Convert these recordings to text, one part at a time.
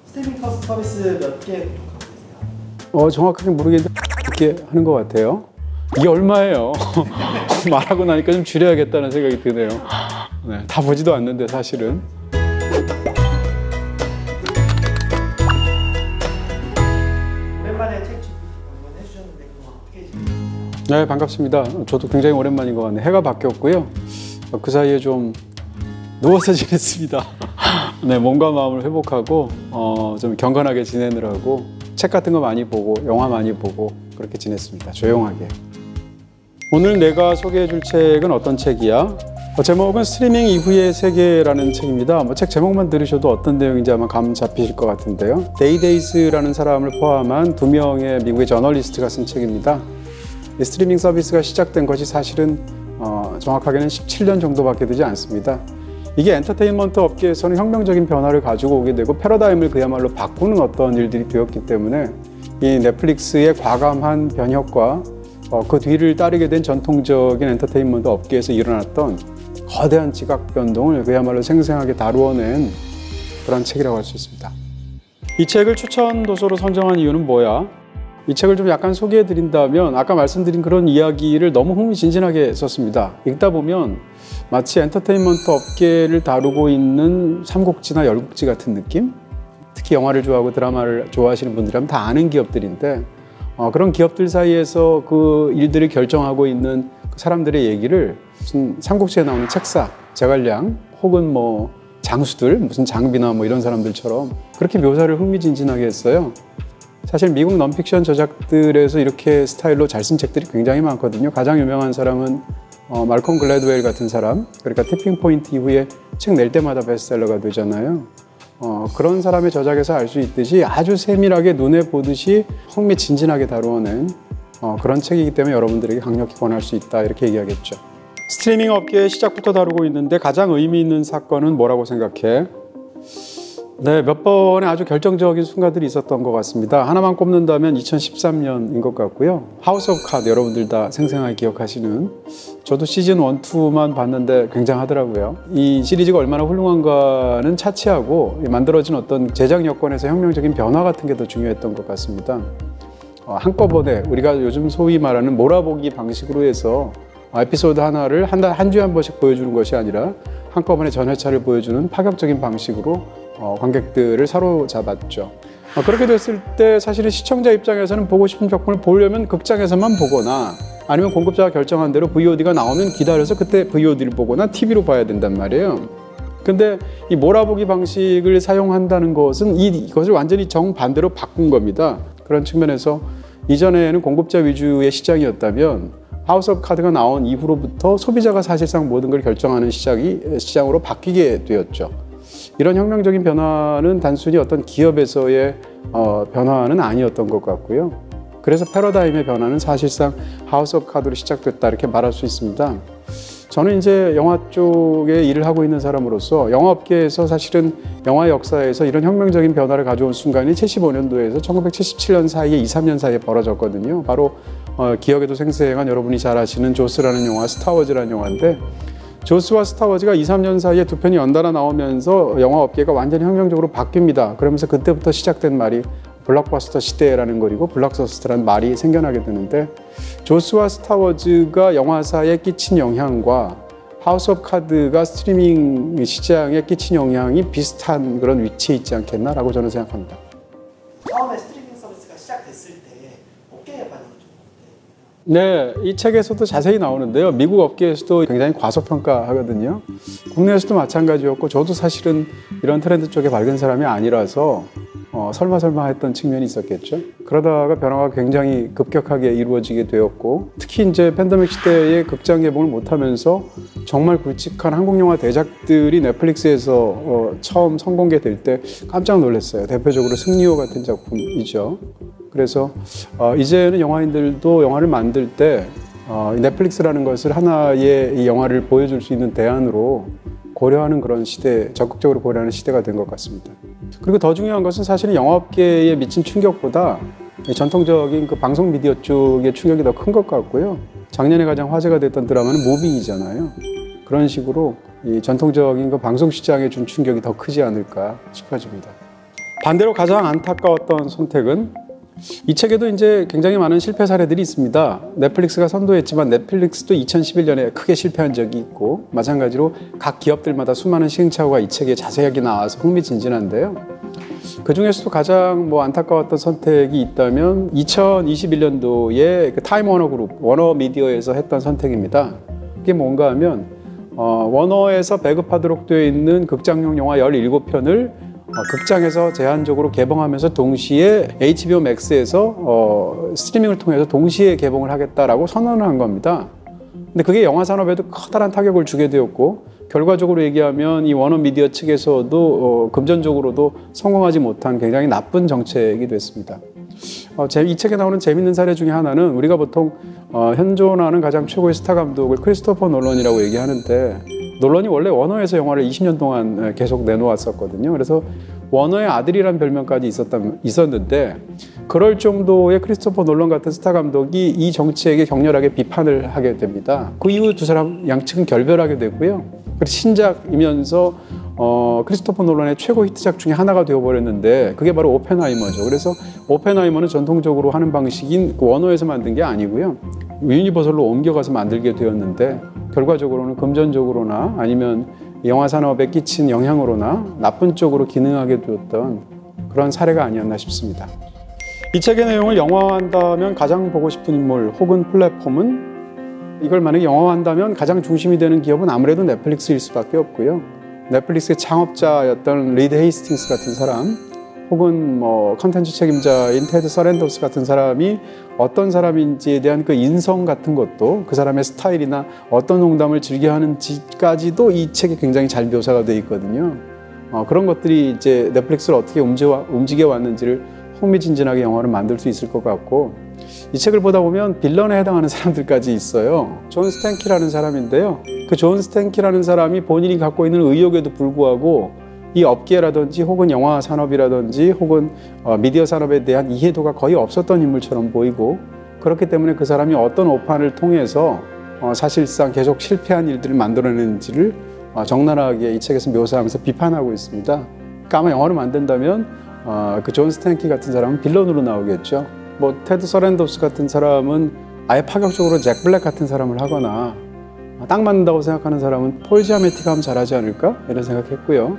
스트리밍 서비스 몇 개 갖고 계세요? 정확하게 모르겠는데 그렇게 하는 것 같아요. 이게 얼마예요? 말하고 나니까 좀 줄여야겠다는 생각이 드네요. 네, 다 보지도 않는데 사실은. 오랜만에 챗GPT 방문해 주셨는데 그거 어떻게 지내세요? 네, 반갑습니다. 저도 굉장히 오랜만인 것 같네요. 해가 바뀌었고요. 그 사이에 좀 누워서 지냈습니다. 네, 몸과 마음을 회복하고 좀 경건하게 지내느라고 책 같은 거 많이 보고 영화 많이 보고 그렇게 지냈습니다. 조용하게. 오늘 내가 소개해 줄 책은 어떤 책이야? 제목은 스트리밍 이후의 세계라는 책입니다. 책 제목만 들으셔도 어떤 내용인지 아마 감 잡히실 것 같은데요. 데이데이스라는 사람을 포함한 2명의 미국의 저널리스트가 쓴 책입니다. 이 스트리밍 서비스가 시작된 것이 사실은 정확하게는 17년 정도밖에 되지 않습니다. 이게 엔터테인먼트 업계에서는 혁명적인 변화를 가지고 오게 되고 패러다임을 그야말로 바꾸는 어떤 일들이 되었기 때문에 이 넷플릭스의 과감한 변혁과 그 뒤를 따르게 된 전통적인 엔터테인먼트 업계에서 일어났던 거대한 지각 변동을 그야말로 생생하게 다루어낸 그런 책이라고 할 수 있습니다. 이 책을 추천 도서로 선정한 이유는 뭐야? 이 책을 좀 약간 소개해 드린다면 아까 말씀드린 그런 이야기를 너무 흥미진진하게 썼습니다. 읽다 보면 마치 엔터테인먼트 업계를 다루고 있는 삼국지나 열국지 같은 느낌? 특히 영화를 좋아하고 드라마를 좋아하시는 분들이라면 다 아는 기업들인데 그런 기업들 사이에서 그 일들을 결정하고 있는 그 사람들의 얘기를 무슨 삼국지에 나오는 책사, 제갈량 혹은 뭐 장수들, 무슨 장비나 뭐 이런 사람들처럼 그렇게 묘사를 흥미진진하게 했어요. 사실 미국 넌픽션 저작들에서 이렇게 스타일로 잘 쓴 책들이 굉장히 많거든요. 가장 유명한 사람은 말콤 글래드웰 같은 사람, 그러니까 티핑 포인트 이후에 책 낼 때마다 베스트셀러가 되잖아요. 그런 사람의 저작에서 알 수 있듯이 아주 세밀하게 눈에 보듯이 흥미진진하게 다루어낸 그런 책이기 때문에 여러분들에게 강력히 권할 수 있다 이렇게 얘기하겠죠. 스트리밍 업계의 시작부터 다루고 있는데 가장 의미 있는 사건은 뭐라고 생각해? 네, 몇 번의 아주 결정적인 순간들이 있었던 것 같습니다. 하나만 꼽는다면 2013년인 것 같고요. 하우스 오브 카드 여러분들 다 생생하게 기억하시는, 저도 시즌 1, 2만 봤는데 굉장하더라고요. 이 시리즈가 얼마나 훌륭한가는 차치하고 만들어진 어떤 제작 여건에서 혁명적인 변화 같은 게 더 중요했던 것 같습니다. 한꺼번에 우리가 요즘 소위 말하는 몰아보기 방식으로 해서 에피소드 하나를 한 주에 한 번씩 보여주는 것이 아니라 한꺼번에 전 회차를 보여주는 파격적인 방식으로 관객들을 사로잡았죠. 그렇게 됐을 때 사실은 시청자 입장에서는 보고 싶은 작품을 보려면 극장에서만 보거나 아니면 공급자가 결정한 대로 VOD가 나오면 기다려서 그때 VOD를 보거나 TV로 봐야 된단 말이에요. 근데 이 몰아보기 방식을 사용한다는 것은 이것을 완전히 정반대로 바꾼 겁니다. 그런 측면에서 이전에는 공급자 위주의 시장이었다면 하우스 오브 카드가 나온 이후로부터 소비자가 사실상 모든 걸 결정하는 시장으로 바뀌게 되었죠. 이런 혁명적인 변화는 단순히 어떤 기업에서의 변화는 아니었던 것 같고요. 그래서 패러다임의 변화는 사실상 하우스 오브 카드로 시작됐다 이렇게 말할 수 있습니다. 저는 이제 영화 쪽에 일을 하고 있는 사람으로서 영화업계에서 사실은 영화 역사에서 이런 혁명적인 변화를 가져온 순간이 75년도에서 1977년 사이에 2, 3년 사이에 벌어졌거든요. 바로 기억에도 생생한 여러분이 잘 아시는 조스라는 영화, 스타워즈라는 영화인데 조스와 스타워즈가 2, 3년 사이에 두 편이 연달아 나오면서 영화업계가 완전히 혁명적으로 바뀝니다. 그러면서 그때부터 시작된 말이 블록버스터 시대라는 거리고 블록버스터라는 말이 생겨나게 되는데 조스와 스타워즈가 영화사에 끼친 영향과 하우스 오브 카드가 스트리밍 시장에 끼친 영향이 비슷한 그런 위치에 있지 않겠나라고 저는 생각합니다. 처음에 스트리밍 서비스가 시작됐을 때 업계의 반응이 좀 어때요? 네, 이 책에서도 자세히 나오는데요. 미국 업계에서도 굉장히 과소평가하거든요. 국내에서도 마찬가지였고 저도 사실은 이런 트렌드 쪽에 밝은 사람이 아니라서 설마 했던 측면이 있었겠죠. 그러다가 변화가 굉장히 급격하게 이루어지게 되었고 특히 이제 팬데믹 시대에 극장 개봉을 못하면서 정말 굵직한 한국 영화 대작들이 넷플릭스에서 처음 선공개될 때 깜짝 놀랐어요. 대표적으로 승리호 같은 작품이죠. 그래서 이제는 영화인들도 영화를 만들 때 넷플릭스라는 것을 하나의 이 영화를 보여줄 수 있는 대안으로 고려하는 그런 시대, 적극적으로 고려하는 시대가 된 것 같습니다. 그리고 더 중요한 것은 사실은 영화업계에 미친 충격보다 전통적인 그 방송 미디어 쪽의 충격이 더 큰 것 같고요. 작년에 가장 화제가 됐던 드라마는 무빙이잖아요. 그런 식으로 이 전통적인 그 방송 시장에 준 충격이 더 크지 않을까 싶어집니다. 반대로 가장 안타까웠던 선택은 이 책에도 이제 굉장히 많은 실패 사례들이 있습니다. 넷플릭스가 선도했지만 넷플릭스도 2011년에 크게 실패한 적이 있고 마찬가지로 각 기업들마다 수많은 시행착오가 이 책에 자세하게 나와서 흥미진진한데요. 그 중에서도 가장 안타까웠던 선택이 있다면 2021년도에 그 타임 워너 그룹, 워너 미디어에서 했던 선택입니다. 그게 뭔가 하면 워너에서 배급하도록 되어 있는 극장용 영화 17편을 극장에서 제한적으로 개봉하면서 동시에 HBO 맥스에서 스트리밍을 통해서 동시에 개봉을 하겠다라고 선언을 한 겁니다. 근데 그게 영화 산업에도 커다란 타격을 주게 되었고 결과적으로 얘기하면 이 워너 미디어 측에서도 금전적으로도 성공하지 못한 굉장히 나쁜 정책이 됐습니다. 이 책에 나오는 재밌는 사례 중에 하나는 우리가 보통 현존하는 가장 최고의 스타 감독을 크리스토퍼 놀런이라고 얘기하는데 놀런이 원래 워너에서 영화를 20년 동안 계속 내놓았었거든요. 그래서 워너의 아들이라는 별명까지 있었는데 그럴 정도의 크리스토퍼 놀런 같은 스타 감독이 이 정책에 격렬하게 비판을 하게 됩니다. 그 이후 두 사람 양측은 결별하게 되고요. 그리고 신작이면서 크리스토퍼 놀런의 최고 히트작 중에 하나가 되어버렸는데 그게 바로 오펜하이머죠. 그래서 오펜하이머는 전통적으로 하는 방식인 워너에서 만든 게 아니고요. 유니버설로 옮겨가서 만들게 되었는데 결과적으로는 금전적으로나 아니면 영화 산업에 끼친 영향으로나 나쁜 쪽으로 기능하게 되었던 그런 사례가 아니었나 싶습니다. 이 책의 내용을 영화화한다면 가장 보고 싶은 인물 혹은 플랫폼은 이걸 만약에 영화화한다면 가장 중심이 되는 기업은 아무래도 넷플릭스일 수밖에 없고요. 넷플릭스의 창업자였던 리드 헤이스팅스 같은 사람 혹은 컨텐츠 책임자인 테드 서렌더스 같은 사람이 어떤 사람인지에 대한 그 인성 같은 것도 그 사람의 스타일이나 어떤 농담을 즐겨 하는지까지도 이 책이 굉장히 잘 묘사가 되어 있거든요. 그런 것들이 이제 넷플릭스를 어떻게 움직여 왔는지를 흥미진진하게 영화를 만들 수 있을 것 같고 이 책을 보다 보면 빌런에 해당하는 사람들까지 있어요. 존 스탠키라는 사람인데요. 그 존 스탠키라는 사람이 본인이 갖고 있는 의욕에도 불구하고 이 업계라든지 혹은 영화 산업이라든지 혹은 미디어 산업에 대한 이해도가 거의 없었던 인물처럼 보이고 그렇기 때문에 그 사람이 어떤 오판을 통해서 사실상 계속 실패한 일들을 만들어내는지를 적나라하게 이 책에서 묘사하면서 비판하고 있습니다. 그러니까 아마 영화를 만든다면 그 존 스탠키 같은 사람은 빌런으로 나오겠죠. 테드 서렌더스 같은 사람은 아예 파격적으로 잭 블랙 같은 사람을 하거나 딱 맞는다고 생각하는 사람은 폴 지아메티가 하면 잘하지 않을까? 이런 생각했고요.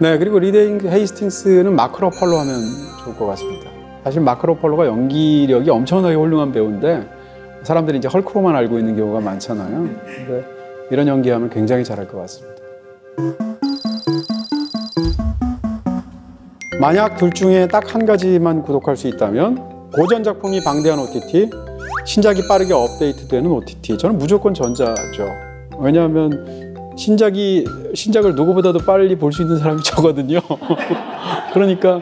네, 그리고 리드 헤이스팅스는 마크 러팔로 하면 좋을 것 같습니다. 사실 마크 러팔로가 연기력이 엄청나게 훌륭한 배우인데 사람들이 이제 헐크로만 알고 있는 경우가 많잖아요. 근데 이런 연기하면 굉장히 잘할 것 같습니다. 만약 둘 중에 딱 한 가지만 구독할 수 있다면 고전 작품이 방대한 OTT, 신작이 빠르게 업데이트되는 OTT. 저는 무조건 전자죠. 왜냐하면 신작을 누구보다도 빨리 볼 수 있는 사람이 저거든요. 그러니까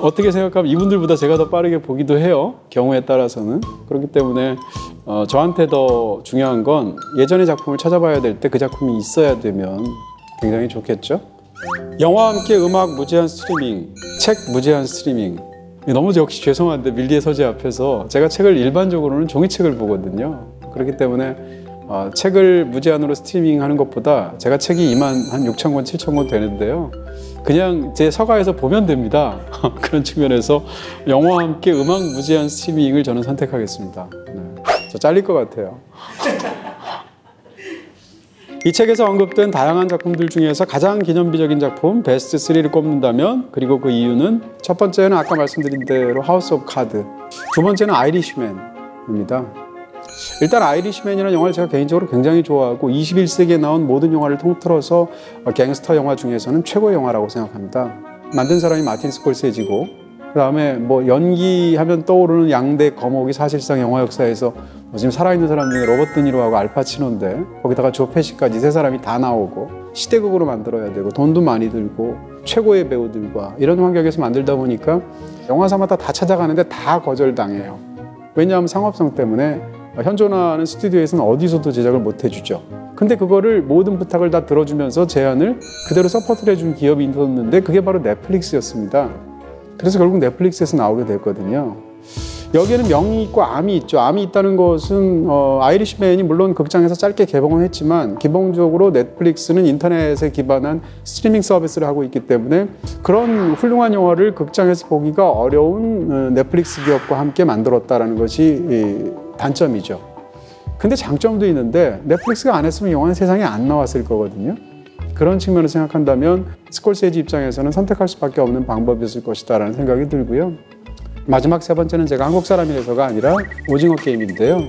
어떻게 생각하면 이분들보다 제가 더 빠르게 보기도 해요. 경우에 따라서는. 그렇기 때문에 저한테 더 중요한 건 예전의 작품을 찾아봐야 될 때 그 작품이 있어야 되면 굉장히 좋겠죠. 영화와 함께 음악 무제한 스트리밍, 책 무제한 스트리밍. 너무 역시 죄송한데 밀리의 서재 앞에서 제가 책을 일반적으로는 종이책을 보거든요. 그렇기 때문에 책을 무제한으로 스트리밍하는 것보다 제가 책이 26,000권, 7,000권 되는데요. 그냥 제 서가에서 보면 됩니다. 그런 측면에서 영화와 함께 음악 무제한 스트리밍을 저는 선택하겠습니다. 네. 저 잘릴 것 같아요. 이 책에서 언급된 다양한 작품들 중에서 가장 기념비적인 작품 베스트 3를 꼽는다면 그리고 그 이유는 첫 번째는 아까 말씀드린 대로 하우스 오브 카드, 두 번째는 아이리시맨입니다. 일단 아이리시맨이라는 영화를 제가 개인적으로 굉장히 좋아하고 21세기에 나온 모든 영화를 통틀어서 갱스터 영화 중에서는 최고의 영화라고 생각합니다. 만든 사람이 마틴 스콜세지고 그 다음에 연기하면 떠오르는 양대 거목이 사실상 영화 역사에서 지금 살아있는 사람 중에 로버트 드니로하고 알파치노인데 거기다가 조 페시까지 세 사람이 다 나오고 시대극으로 만들어야 되고 돈도 많이 들고 최고의 배우들과 이런 환경에서 만들다 보니까 영화사마다 다 찾아가는데 다 거절당해요. 왜냐하면 상업성 때문에 현존하는 스튜디오에서는 어디서도 제작을 못 해주죠. 근데 그거를 모든 부탁을 다 들어주면서 제안을 그대로 서포트를 해준 기업이 있었는데 그게 바로 넷플릭스였습니다. 그래서 결국 넷플릭스에서 나오게 됐거든요. 여기에는 명이 있고 암이 있죠. 암이 있다는 것은 아이리시맨이 물론 극장에서 짧게 개봉은 했지만 기본적으로 넷플릭스는 인터넷에 기반한 스트리밍 서비스를 하고 있기 때문에 그런 훌륭한 영화를 극장에서 보기가 어려운 넷플릭스 기업과 함께 만들었다는 것이 단점이죠. 근데 장점도 있는데 넷플릭스가 안 했으면 영화는 세상에 안 나왔을 거거든요. 그런 측면을 생각한다면 스콜세지 입장에서는 선택할 수밖에 없는 방법이었을 것이다라는 생각이 들고요. 마지막 세 번째는 제가 한국 사람이라서가 아니라 오징어 게임인데요.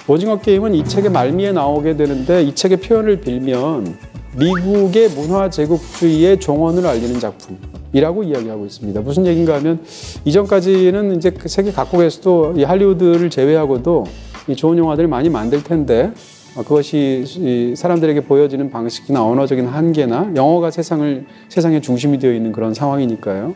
오징어 게임은 이 책의 말미에 나오게 되는데 이 책의 표현을 빌면 미국의 문화 제국주의의 종언을 알리는 작품이라고 이야기하고 있습니다. 무슨 얘기인가 하면 이전까지는 이제 세계 각국에서도 이 할리우드를 제외하고도 이 좋은 영화들을 많이 만들 텐데 그것이 사람들에게 보여지는 방식이나 언어적인 한계나 영어가 세상의 중심이 되어 있는 그런 상황이니까요.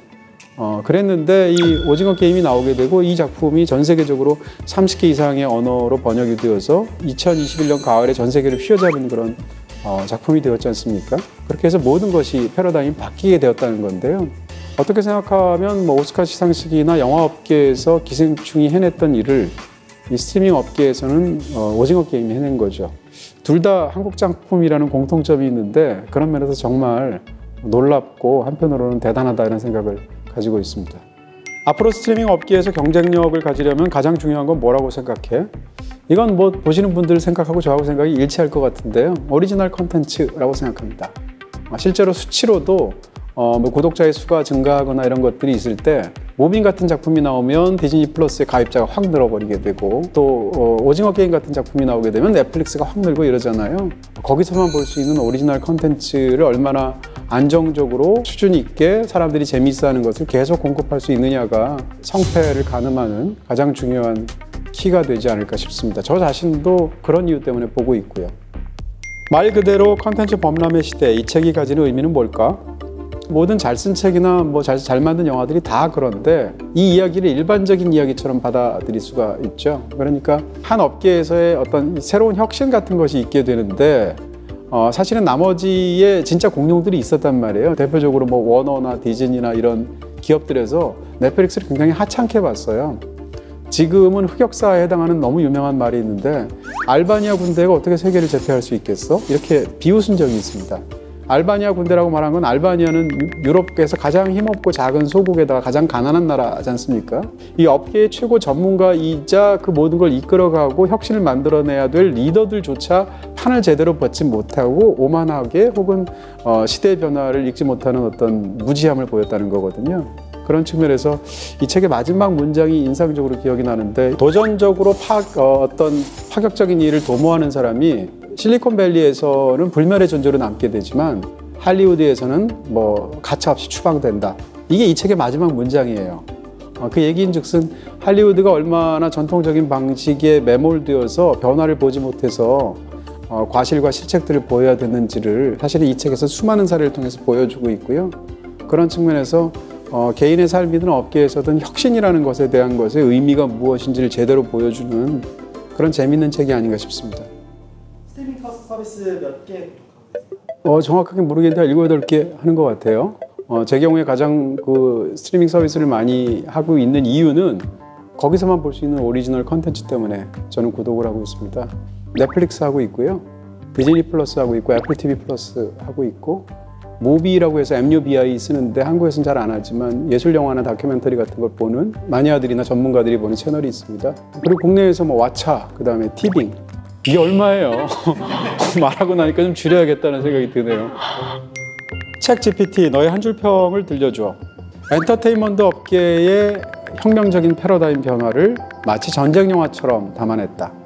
그랬는데 이 오징어 게임이 나오게 되고 이 작품이 전 세계적으로 30개 이상의 언어로 번역이 되어서 2021년 가을에 전 세계를 휘어잡은 그런 작품이 되었지 않습니까? 그렇게 해서 모든 것이 패러다임이 바뀌게 되었다는 건데요. 어떻게 생각하면 오스카 시상식이나 영화업계에서 기생충이 해냈던 일을 이 스트리밍 업계에서는 오징어 게임이 해낸 거죠. 둘 다 한국 작품이라는 공통점이 있는데 그런 면에서 정말 놀랍고 한편으로는 대단하다는 생각을 가지고 있습니다. 앞으로 스트리밍 업계에서 경쟁력을 가지려면 가장 중요한 건 뭐라고 생각해? 이건 뭐 보시는 분들 생각하고 저하고 생각이 일치할 것 같은데요. 오리지널 콘텐츠라고 생각합니다. 실제로 수치로도 뭐 구독자의 수가 증가하거나 이런 것들이 있을 때 무빙 같은 작품이 나오면 디즈니 플러스의 가입자가 확 늘어버리게 되고 또 오징어 게임 같은 작품이 나오게 되면 넷플릭스가 확 늘고 이러잖아요. 거기서만 볼 수 있는 오리지널 콘텐츠를 얼마나 안정적으로 수준 있게 사람들이 재미있어하는 것을 계속 공급할 수 있느냐가 성패를 가늠하는 가장 중요한 키가 되지 않을까 싶습니다. 저 자신도 그런 이유 때문에 보고 있고요. 말 그대로 콘텐츠 범람의 시대, 이 책이 가지는 의미는 뭘까? 모든 잘 쓴 책이나 뭐 잘 만든 영화들이 다 그런데 이 이야기를 일반적인 이야기처럼 받아들일 수가 있죠. 그러니까 한 업계에서의 어떤 새로운 혁신 같은 것이 있게 되는데 사실은 나머지의 진짜 공룡들이 있었단 말이에요. 대표적으로 뭐 워너나 디즈니나 이런 기업들에서 넷플릭스를 굉장히 하찮게 봤어요. 지금은 흑역사에 해당하는 너무 유명한 말이 있는데 알바니아 군대가 어떻게 세계를 제패할 수 있겠어? 이렇게 비웃은 적이 있습니다. 알바니아 군대라고 말한 건 알바니아는 유럽에서 가장 힘없고 작은 소국에다가 가장 가난한 나라지 않습니까? 이 업계의 최고 전문가이자 그 모든 걸 이끌어가고 혁신을 만들어내야 될 리더들조차 판을 제대로 벗지 못하고 오만하게 혹은 시대의 변화를 읽지 못하는 어떤 무지함을 보였다는 거거든요. 그런 측면에서 이 책의 마지막 문장이 인상적으로 기억이 나는데 도전적으로 어떤 파격적인 일을 도모하는 사람이 실리콘밸리에서는 불멸의 존재로 남게 되지만 할리우드에서는 뭐 가차없이 추방된다. 이게 이 책의 마지막 문장이에요. 그 얘기인즉슨 할리우드가 얼마나 전통적인 방식에 매몰되어서 변화를 보지 못해서 과실과 실책들을 보여야 되는지를 사실은 이 책에서 수많은 사례를 통해서 보여주고 있고요. 그런 측면에서 개인의 삶이든 업계에서든 혁신이라는 것에 대한 것의 의미가 무엇인지를 제대로 보여주는 그런 재미있는 책이 아닌가 싶습니다. 스트리밍 서비스 몇 개 구독하고 계세요? 정확하게 모르겠는데 7, 8개 하는 것 같아요. 제 경우에 가장 그 스트리밍 서비스를 많이 하고 있는 이유는 거기서만 볼 수 있는 오리지널 컨텐츠 때문에 저는 구독을 하고 있습니다. 넷플릭스 하고 있고요. 디즈니 플러스 하고 있고 애플 TV 플러스 하고 있고 모비라고 해서 MUBI 쓰는데 한국에서는 잘 안 하지만 예술 영화나 다큐멘터리 같은 걸 보는 마니아들이나 전문가들이 보는 채널이 있습니다. 그리고 국내에서 뭐 왓챠, 그다음에 티빙. 이게 얼마예요? 말하고 나니까 좀 줄여야겠다는 생각이 드네요. 책 GPT 너의 한 줄 평을 들려줘. 엔터테인먼트 업계의 혁명적인 패러다임 변화를 마치 전쟁 영화처럼 담아냈다.